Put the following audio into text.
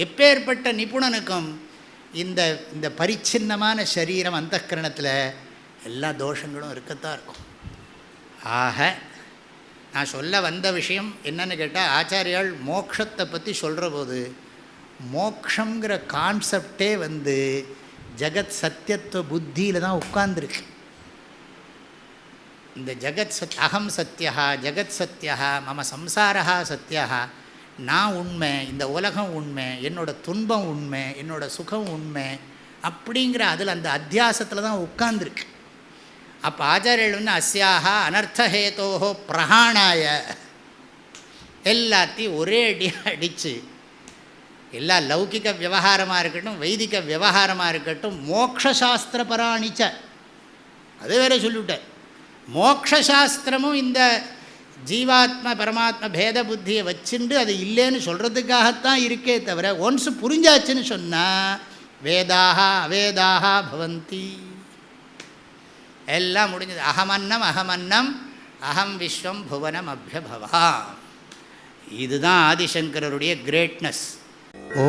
எப்பேற்பட்ட நிபுணனுக்கும் இந்த இந்த பரிச்சின்னமான சரீரம் அந்தக்கரணத்தில் எல்லா தோஷங்களும் இருக்கத்தான் இருக்கும். ஆக நான் சொல்ல வந்த விஷயம் என்னன்னு கேட்டால், ஆச்சாரியால் மோட்சத்தை பற்றி சொல்கிற போது மோக்ஷங்கிற கான்செப்டே ஜகத் சத்தியத்துவ புத்தியில் தான் உட்கார்ந்துருக்கு. இந்த ஜகத் அகம் சத்தியா ஜகத் சத்தியா மம சம்சாரா சத்தியா, நான் உண்மை, இந்த உலகம் உண்மை, என்னோடய துன்பம் உண்மை, என்னோடய சுகம் உண்மை அப்படிங்கிற அதில் அந்த அத்தியாசத்தில் தான் உட்கார்ந்துருக்கு. அப்போ ஆச்சாரியர்கள் அஸ்யாக அனர்த்தஹேதோஹோ பிரஹாணாய எல்லாத்தையும் ஒரே அடியாக அடித்து, எல்லா லௌகிக விவகாரமாக இருக்கட்டும், வைதிக விவகாரமாக இருக்கட்டும், மோக்ஷாஸ்திர பராணிச்ச, அது வேற சொல்லிவிட்டார். மோக்ஷாஸ்திரமும் இந்த ஜீவாத்மா பரமாத்மா பேத புத்தியை வச்சுண்டு அது இல்லைன்னு சொல்கிறதுக்காகத்தான் இருக்கே தவிர, ஒன்ஸ் புரிஞ்சாச்சுன்னு சொன்னால் வேதாக அவேதாக பவந்தி, எல்லாம் முடிஞ்சது. அகமன்னம் அகமன்னம் அகம் விஸ்வம் புவனம் அபியபவா. இதுதான் ஆதிசங்கரருடைய கிரேட்னஸ். ஓ